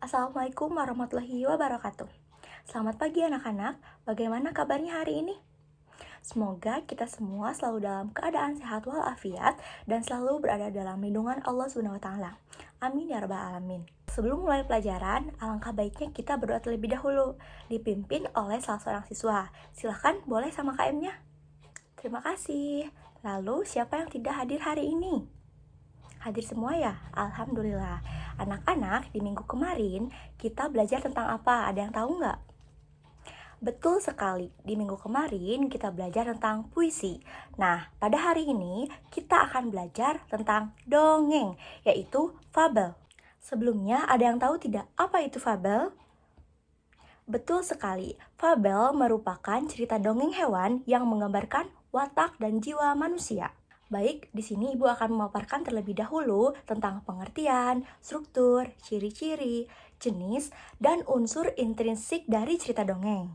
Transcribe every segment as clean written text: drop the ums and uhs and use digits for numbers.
Assalamualaikum warahmatullahi wabarakatuh. Selamat pagi anak-anak, bagaimana kabarnya hari ini? Semoga kita semua selalu dalam keadaan sehat walafiat dan selalu berada dalam lindungan Allah SWT. Amin ya rabbal alamin. Sebelum mulai pelajaran, alangkah baiknya kita berdoa terlebih dahulu, dipimpin oleh salah seorang siswa. Silahkan boleh sama KM-nya. Terima kasih. Lalu siapa yang tidak hadir hari ini? Hadir semua ya? Alhamdulillah. Anak-anak, di minggu kemarin kita belajar tentang apa? Ada yang tahu nggak? Betul sekali, di minggu kemarin kita belajar tentang puisi. Nah, pada hari ini kita akan belajar tentang dongeng, yaitu fabel. Sebelumnya, ada yang tahu tidak apa itu fabel? Betul sekali, fabel merupakan cerita dongeng hewan yang menggambarkan watak dan jiwa manusia. Baik, di sini Ibu akan memaparkan terlebih dahulu tentang pengertian, struktur, ciri-ciri, jenis, dan unsur intrinsik dari cerita dongeng.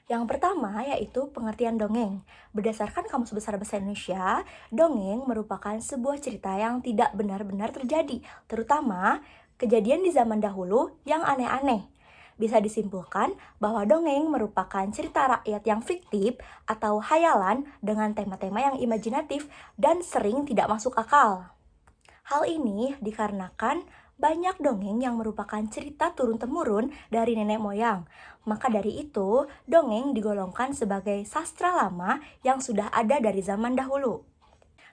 Yang pertama yaitu pengertian dongeng. Berdasarkan Kamus Besar Bahasa Indonesia, dongeng merupakan sebuah cerita yang tidak benar-benar terjadi, terutama kejadian di zaman dahulu yang aneh-aneh. Bisa disimpulkan bahwa dongeng merupakan cerita rakyat yang fiktif atau hayalan dengan tema-tema yang imajinatif dan sering tidak masuk akal. Hal ini dikarenakan banyak dongeng yang merupakan cerita turun-temurun dari nenek moyang. Maka dari itu, dongeng digolongkan sebagai sastra lama yang sudah ada dari zaman dahulu.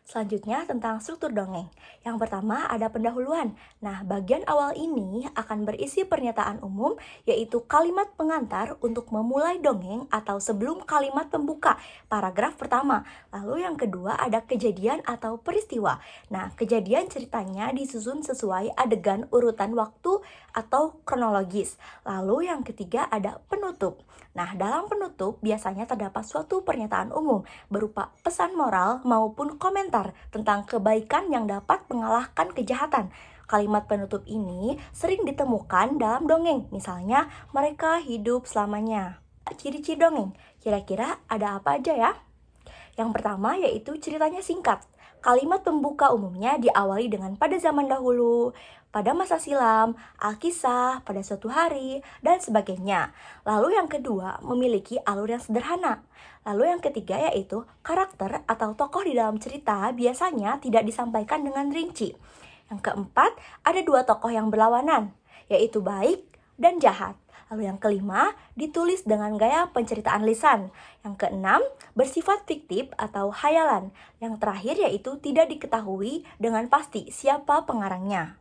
Selanjutnya tentang struktur dongeng. Yang pertama ada pendahuluan. Nah, bagian awal ini akan berisi pernyataan umum, yaitu kalimat pengantar untuk memulai dongeng atau sebelum kalimat pembuka, paragraf pertama. Lalu yang kedua ada kejadian atau peristiwa. Nah, kejadian ceritanya disusun sesuai adegan urutan waktu atau kronologis. Lalu yang ketiga ada penutup. Nah, dalam penutup biasanya terdapat suatu pernyataan umum berupa pesan moral maupun komentar tentang kebaikan yang dapat mengalahkan kejahatan. Kalimat penutup ini sering ditemukan dalam dongeng, misalnya mereka hidup selamanya. Ciri-ciri dongeng, kira-kira ada apa aja ya? Yang pertama yaitu ceritanya singkat. Kalimat pembuka umumnya diawali dengan pada zaman dahulu, pada masa silam, alkisah, pada suatu hari, dan sebagainya. Lalu yang kedua memiliki alur yang sederhana. Lalu yang ketiga yaitu karakter atau tokoh di dalam cerita biasanya tidak disampaikan dengan rinci. Yang keempat ada dua tokoh yang berlawanan, yaitu baik dan jahat. Lalu yang kelima, ditulis dengan gaya penceritaan lisan. Yang keenam, bersifat fiktif atau hayalan. Yang terakhir yaitu tidak diketahui dengan pasti siapa pengarangnya.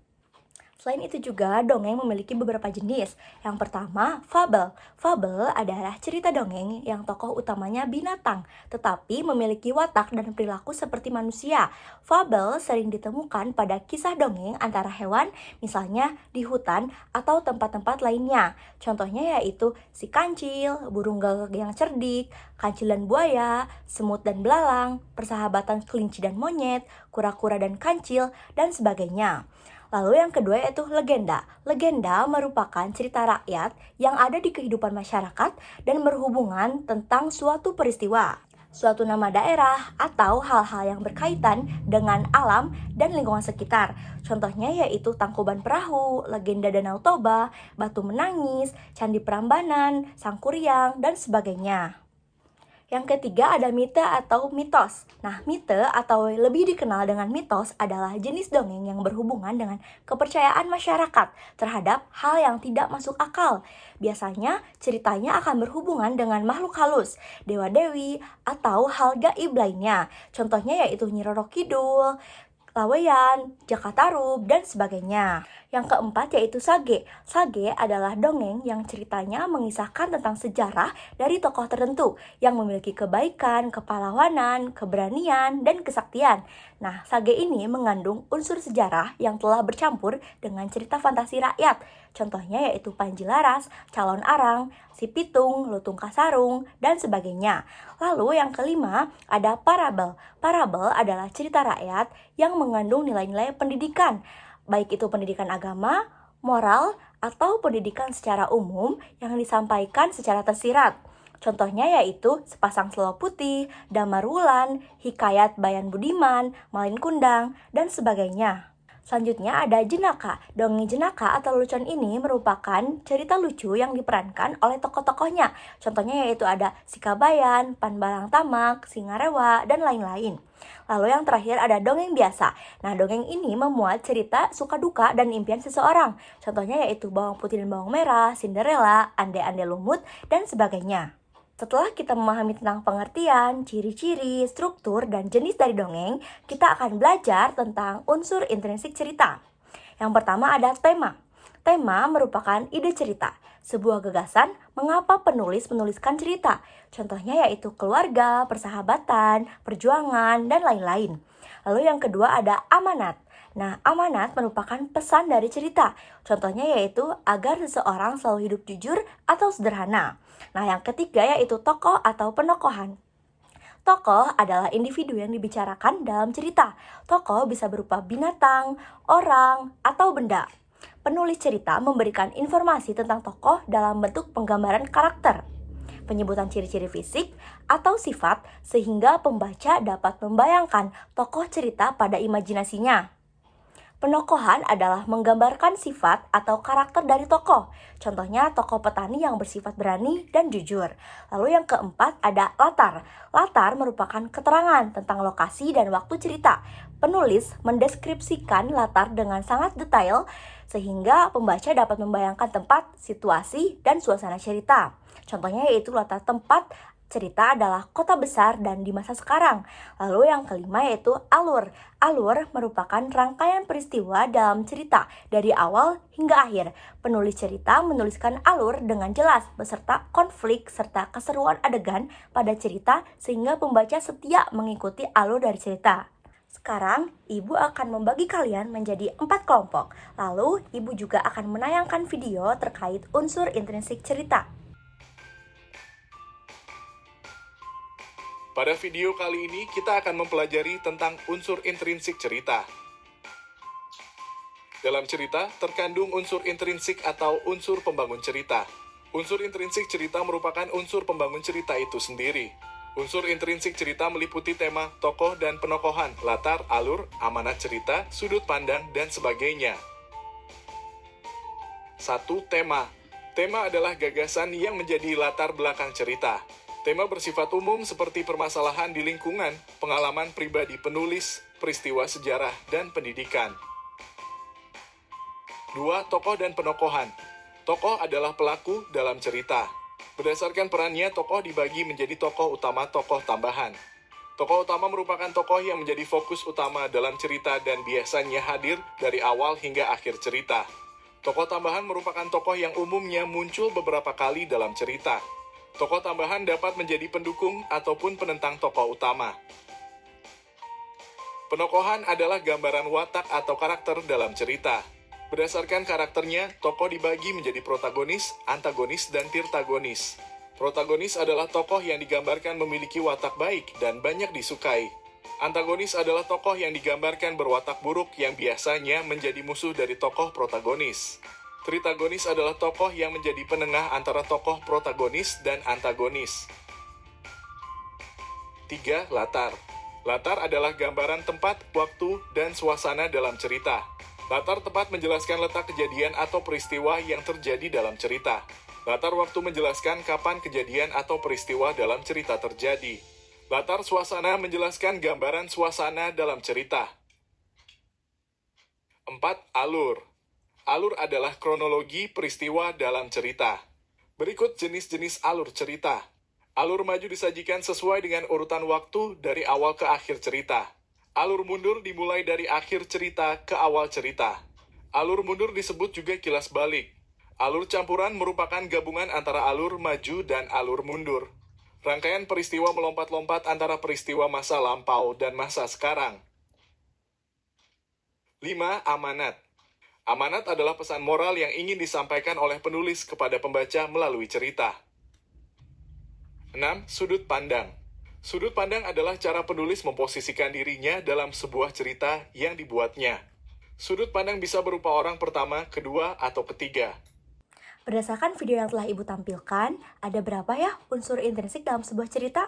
Selain itu juga, dongeng memiliki beberapa jenis. Yang pertama, fabel. Fabel adalah cerita dongeng yang tokoh utamanya binatang, tetapi memiliki watak dan perilaku seperti manusia. Fabel sering ditemukan pada kisah dongeng antara hewan, misalnya di hutan atau tempat-tempat lainnya. Contohnya yaitu si kancil, burung gagak yang cerdik, kancil dan buaya, semut dan belalang, persahabatan kelinci dan monyet, kura-kura dan kancil, dan sebagainya. Lalu yang kedua yaitu legenda. Legenda merupakan cerita rakyat yang ada di kehidupan masyarakat dan berhubungan tentang suatu peristiwa, suatu nama daerah, atau hal-hal yang berkaitan dengan alam dan lingkungan sekitar. Contohnya yaitu Tangkuban Perahu, legenda Danau Toba, Batu Menangis, Candi Prambanan, Sangkuriang, dan sebagainya. Yang ketiga ada mite atau mitos. Nah, mite atau lebih dikenal dengan mitos adalah jenis dongeng yang berhubungan dengan kepercayaan masyarakat terhadap hal yang tidak masuk akal. Biasanya ceritanya akan berhubungan dengan makhluk halus, dewa-dewi, atau hal gaib lainnya. Contohnya yaitu Nyi Roro Kidul, Laweyan, Jakatarub, dan sebagainya. Yang keempat yaitu sage. Sage adalah dongeng yang ceritanya mengisahkan tentang sejarah dari tokoh tertentu yang memiliki kebaikan, kepahlawanan, keberanian, dan kesaktian. Nah, sage ini mengandung unsur sejarah yang telah bercampur dengan cerita fantasi rakyat. Contohnya yaitu Panji Laras, Calon Arang, Si Pitung, Lutung Kasarung, dan sebagainya. Lalu yang kelima ada parabel. Parabel adalah cerita rakyat yang mengandung nilai-nilai pendidikan, baik itu pendidikan agama, moral, atau pendidikan secara umum yang disampaikan secara tersirat. Contohnya yaitu Sepasang Selo Putih, Damar Wulan, Hikayat Bayan Budiman, Malin Kundang, dan sebagainya. Selanjutnya ada jenaka. Dongeng jenaka atau lelucon ini merupakan cerita lucu yang diperankan oleh tokoh-tokohnya. Contohnya yaitu ada Si Kabayan, Pan Balang Tamak, Singarewa, dan lain-lain. Lalu yang terakhir ada dongeng biasa. Nah, dongeng ini memuat cerita suka duka dan impian seseorang. Contohnya yaitu Bawang Putih dan Bawang Merah, Cinderella, Ande-Ande Lumut, dan sebagainya. Setelah kita memahami tentang pengertian, ciri-ciri, struktur, dan jenis dari dongeng, kita akan belajar tentang unsur intrinsik cerita. Yang pertama ada tema. Tema merupakan ide cerita, sebuah gagasan mengapa penulis menuliskan cerita. Contohnya yaitu keluarga, persahabatan, perjuangan, dan lain-lain. Lalu yang kedua ada amanat. Nah, amanat merupakan pesan dari cerita. Contohnya yaitu agar seseorang selalu hidup jujur atau sederhana. Nah, yang ketiga yaitu tokoh atau penokohan. Tokoh adalah individu yang dibicarakan dalam cerita. Tokoh bisa berupa binatang, orang, atau benda. Penulis cerita memberikan informasi tentang tokoh dalam bentuk penggambaran karakter, penyebutan ciri-ciri fisik atau sifat sehingga pembaca dapat membayangkan tokoh cerita pada imajinasinya. Penokohan adalah menggambarkan sifat atau karakter dari tokoh. Contohnya tokoh petani yang bersifat berani dan jujur. Lalu yang keempat ada latar. Latar merupakan keterangan tentang lokasi dan waktu cerita. Penulis mendeskripsikan latar dengan sangat detail sehingga pembaca dapat membayangkan tempat, situasi, dan suasana cerita. Contohnya yaitu latar tempat cerita adalah kota besar dan di masa sekarang. Lalu yang kelima yaitu alur. Alur merupakan rangkaian peristiwa dalam cerita dari awal hingga akhir. Penulis cerita menuliskan alur dengan jelas beserta konflik serta keseruan adegan pada cerita sehingga pembaca setia mengikuti alur dari cerita. Sekarang, Ibu akan membagi kalian menjadi 4 kelompok. Lalu, Ibu juga akan menayangkan video terkait unsur intrinsik cerita. Pada video kali ini, kita akan mempelajari tentang unsur intrinsik cerita. Dalam cerita, terkandung unsur intrinsik atau unsur pembangun cerita. Unsur intrinsik cerita merupakan unsur pembangun cerita itu sendiri. Unsur intrinsik cerita meliputi tema, tokoh, dan penokohan, latar, alur, amanat cerita, sudut pandang, dan sebagainya. 1. Tema. Tema adalah gagasan yang menjadi latar belakang cerita. Tema bersifat umum seperti permasalahan di lingkungan, pengalaman pribadi penulis, peristiwa sejarah, dan pendidikan. 2. Tokoh dan penokohan. Tokoh adalah pelaku dalam cerita. Berdasarkan perannya, tokoh dibagi menjadi tokoh utama, tokoh tambahan. Tokoh utama merupakan tokoh yang menjadi fokus utama dalam cerita dan biasanya hadir dari awal hingga akhir cerita. Tokoh tambahan merupakan tokoh yang umumnya muncul beberapa kali dalam cerita. Tokoh tambahan dapat menjadi pendukung ataupun penentang tokoh utama. Penokohan adalah gambaran watak atau karakter dalam cerita. Berdasarkan karakternya, tokoh dibagi menjadi protagonis, antagonis, dan tirtagonis. Protagonis adalah tokoh yang digambarkan memiliki watak baik dan banyak disukai. Antagonis adalah tokoh yang digambarkan berwatak buruk yang biasanya menjadi musuh dari tokoh protagonis. Tritagonis adalah tokoh yang menjadi penengah antara tokoh protagonis dan antagonis. 3. Latar. Latar adalah gambaran tempat, waktu, dan suasana dalam cerita. Latar tepat menjelaskan letak kejadian atau peristiwa yang terjadi dalam cerita. Latar waktu menjelaskan kapan kejadian atau peristiwa dalam cerita terjadi. Latar suasana menjelaskan gambaran suasana dalam cerita. 4. Alur. Alur adalah kronologi peristiwa dalam cerita. Berikut jenis-jenis alur cerita. Alur maju disajikan sesuai dengan urutan waktu dari awal ke akhir cerita. Alur mundur dimulai dari akhir cerita ke awal cerita. Alur mundur disebut juga kilas balik. Alur campuran merupakan gabungan antara alur maju dan alur mundur. Rangkaian peristiwa melompat-lompat antara peristiwa masa lampau dan masa sekarang. 5. Amanat. Amanat adalah pesan moral yang ingin disampaikan oleh penulis kepada pembaca melalui cerita. 6. Sudut pandang. Sudut pandang adalah cara penulis memposisikan dirinya dalam sebuah cerita yang dibuatnya. Sudut pandang bisa berupa orang pertama, kedua, atau ketiga. Berdasarkan video yang telah Ibu tampilkan, ada berapa ya unsur intrinsik dalam sebuah cerita?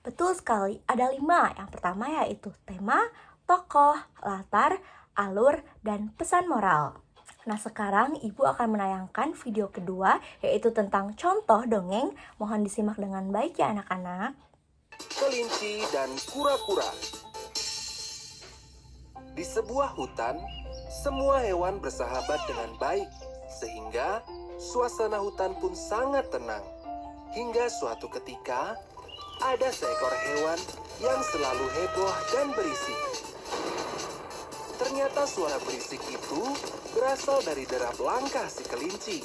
Betul sekali, ada 5. Yang pertama yaitu tema, tokoh, latar, alur, dan pesan moral. Nah, sekarang Ibu akan menayangkan video kedua, yaitu tentang contoh dongeng. Mohon disimak dengan baik ya anak-anak. Kelinci dan kura-kura. Di sebuah hutan, semua hewan bersahabat dengan baik, sehingga suasana hutan pun sangat tenang. Hingga suatu ketika, ada seekor hewan yang selalu heboh dan berisik. Ternyata suara berisik itu berasal dari derap langkah si kelinci.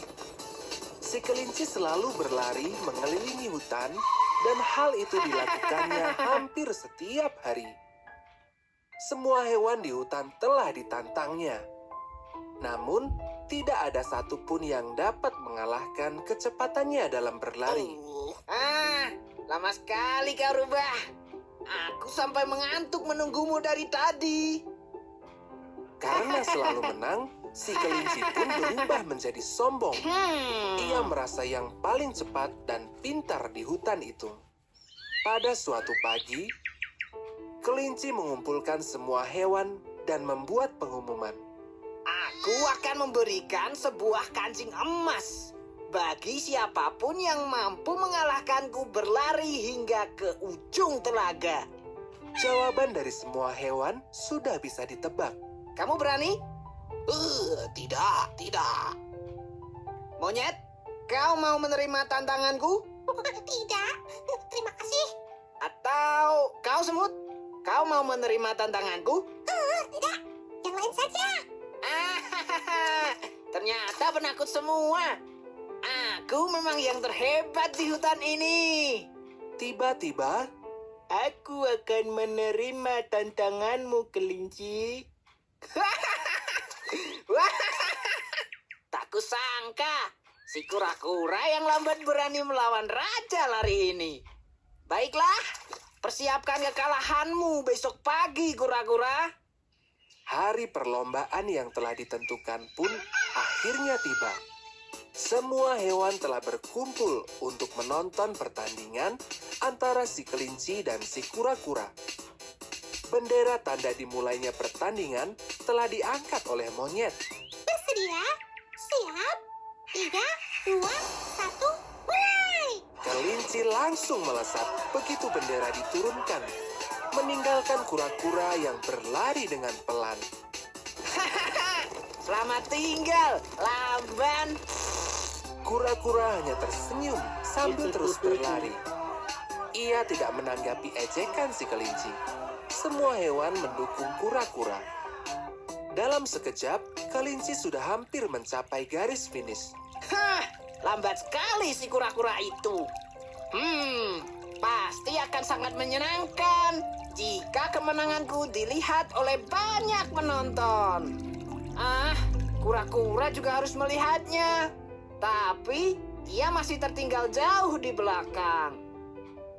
Si kelinci selalu berlari mengelilingi hutan, dan hal itu dilakukannya hampir setiap hari. Semua hewan di hutan telah ditantangnya. Namun, tidak ada satupun yang dapat mengalahkan kecepatannya dalam berlari. Lama sekali kau rubah. Aku sampai mengantuk menunggumu dari tadi. Karena selalu menang, si kelinci pun berubah menjadi sombong. Ia merasa yang paling cepat dan pintar di hutan itu. Pada suatu pagi, kelinci mengumpulkan semua hewan dan membuat pengumuman. Aku akan memberikan sebuah kancing emas bagi siapapun yang mampu mengalahkanku berlari hingga ke ujung telaga. Jawaban dari semua hewan sudah bisa ditebak. Kamu berani? Tidak. Monyet, kau mau menerima tantanganku? Tidak, terima kasih. Atau kau semut, kau mau menerima tantanganku? Tidak, yang lain saja. Ternyata penakut semua. Aku memang yang terhebat di hutan ini. Tiba-tiba, Aku akan menerima tantanganmu, kelinci. Tak kusangka, si kura-kura yang lambat berani melawan raja lari ini. Baiklah, persiapkan kekalahanmu besok pagi, kura-kura. hari perlombaan yang telah ditentukan pun akhirnya tiba. Semua hewan telah berkumpul untuk menonton pertandingan antara si kelinci dan si kura-kura. Bendera tanda dimulainya pertandingan telah diangkat oleh monyet. Bersedia? Siap? 3, 2, 1, mulai! Kelinci langsung melesat begitu bendera diturunkan, meninggalkan kura-kura yang berlari dengan pelan. Selamat tinggal, lamban. Kura-kura hanya tersenyum sambil terus berlari. Ia tidak menanggapi ejekan si kelinci. Semua hewan mendukung kura-kura. Dalam sekejap, kelinci sudah hampir mencapai garis finish. Lambat sekali si kura-kura itu. Pasti akan sangat menyenangkan jika kemenanganku dilihat oleh banyak penonton. Kura-kura juga harus melihatnya. Tapi dia masih tertinggal jauh di belakang.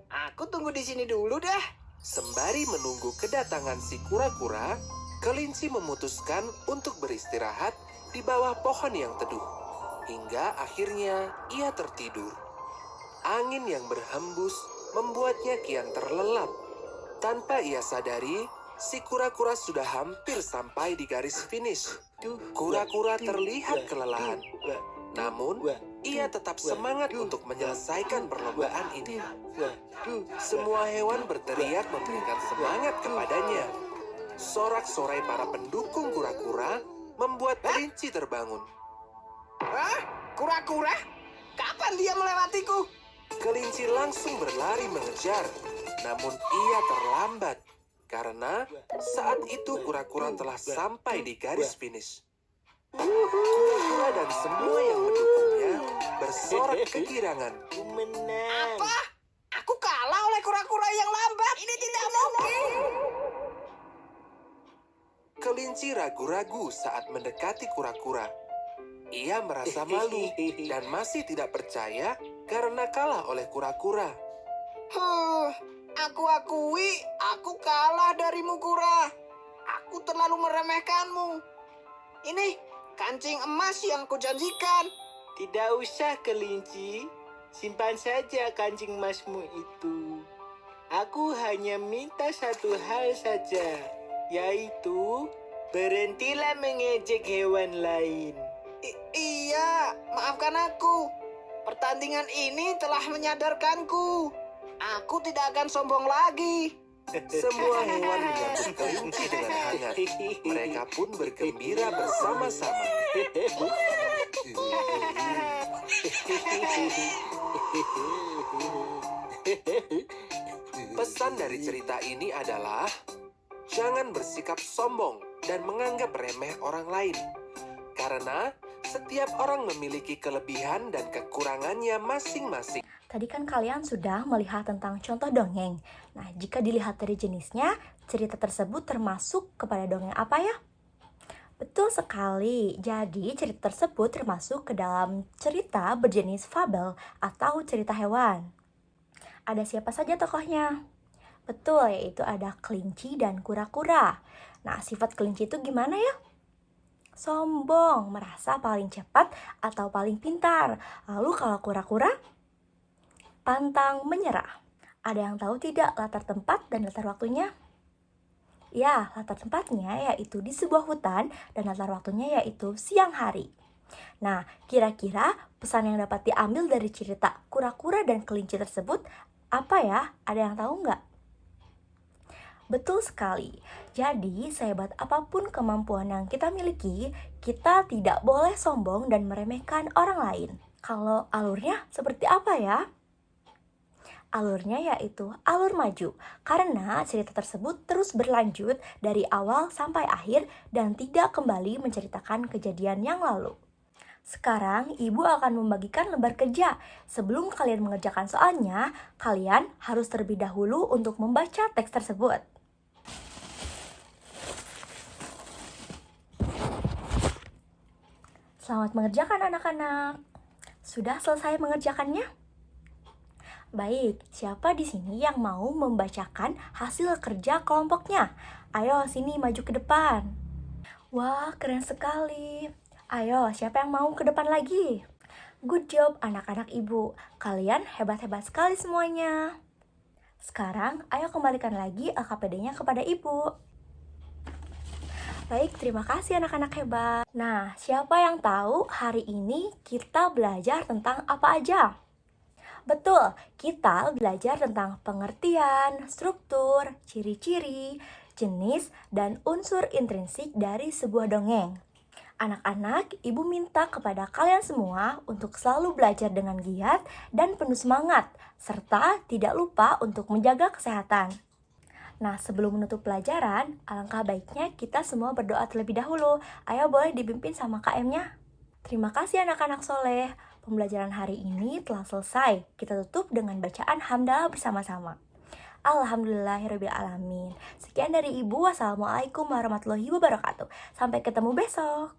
Aku tunggu di sini dulu dah. Sembari menunggu kedatangan si kura-kura, kelinci memutuskan untuk beristirahat di bawah pohon yang teduh. Hingga akhirnya ia tertidur. Angin yang berhembus membuatnya kian terlelap. Tanpa ia sadari, si kura-kura sudah hampir sampai di garis finish. Kura-kura terlihat kelelahan. Namun, ia tetap semangat untuk menyelesaikan perlombaan ini. Semua hewan berteriak memberikan semangat kepadanya. Sorak-sorai para pendukung kura-kura membuat kelinci terbangun. Kura-kura? Kapan dia melewatiku? Kelinci langsung berlari mengejar, namun ia terlambat. Karena saat itu kura-kura telah sampai di garis finish. Kura-kura dan semua yang mendukungnya bersorak kegirangan. Apa? Aku kalah oleh kura-kura yang lambat. Ini tidak mungkin. Kelinci ragu-ragu saat mendekati kura-kura. Ia merasa malu dan masih tidak percaya karena kalah oleh kura-kura. Aku akui, aku kalah darimu, kura. Aku terlalu meremehkanmu. Ini kancing emas yang kujanjikan. Tidak usah, kelinci. Simpan saja kancing emasmu itu. Aku hanya minta satu hal saja, yaitu Berhentilah mengejek hewan lain. Iya, maafkan aku. Pertandingan ini telah menyadarkanku. Aku tidak akan sombong lagi. Semua hewan menyambut kelinci dengan hangat. Mereka pun bergembira bersama-sama. Pesan dari cerita ini adalah jangan bersikap sombong dan menganggap remeh orang lain. Karena setiap orang memiliki kelebihan dan kekurangannya masing-masing. Tadi kan kalian sudah melihat tentang contoh dongeng. Nah, jika dilihat dari jenisnya, cerita tersebut termasuk kepada dongeng apa ya? Betul sekali. Jadi, cerita tersebut termasuk ke dalam cerita berjenis fabel atau cerita hewan. Ada siapa saja tokohnya? Betul, yaitu ada kelinci dan kura-kura. Nah, sifat kelinci itu gimana ya? Sombong, merasa paling cepat atau paling pintar. Lalu kalau kura-kura? Pantang menyerah. Ada yang tahu tidak latar tempat dan latar waktunya? Ya, latar tempatnya yaitu di sebuah hutan dan latar waktunya yaitu siang hari. Nah, kira-kira pesan yang dapat diambil dari cerita kura-kura dan kelinci tersebut apa ya? Ada yang tahu nggak? Betul sekali. Jadi, sehebat apapun kemampuan yang kita miliki, kita tidak boleh sombong dan meremehkan orang lain. Kalau alurnya seperti apa ya? Alurnya yaitu alur maju, karena cerita tersebut terus berlanjut dari awal sampai akhir dan tidak kembali menceritakan kejadian yang lalu. Sekarang, ibu akan membagikan lembar kerja. Sebelum kalian mengerjakan soalnya, kalian harus terlebih dahulu untuk membaca teks tersebut. Selamat mengerjakan anak-anak. Sudah selesai mengerjakannya? Baik, siapa di sini yang mau membacakan hasil kerja kelompoknya? Ayo, sini maju ke depan. Wah, keren sekali. Ayo, siapa yang mau ke depan lagi? Good job anak-anak ibu. Kalian hebat-hebat sekali semuanya. Sekarang, ayo kembalikan lagi LKPD-nya kepada ibu. Baik, terima kasih anak-anak hebat. Nah, siapa yang tahu hari ini kita belajar tentang apa aja? Betul, kita belajar tentang pengertian, struktur, ciri-ciri, jenis, dan unsur intrinsik dari sebuah dongeng. Anak-anak, ibu minta kepada kalian semua untuk selalu belajar dengan giat dan penuh semangat, serta tidak lupa untuk menjaga kesehatan. Nah, sebelum menutup pelajaran, alangkah baiknya kita semua berdoa terlebih dahulu. Ayo boleh dipimpin sama KM-nya. Terima kasih anak-anak soleh. Pembelajaran hari ini telah selesai. Kita tutup dengan bacaan hamdalah bersama-sama. Alhamdulillahirrabbilalamin. Sekian dari Ibu. Wassalamualaikum warahmatullahi wabarakatuh. Sampai ketemu besok.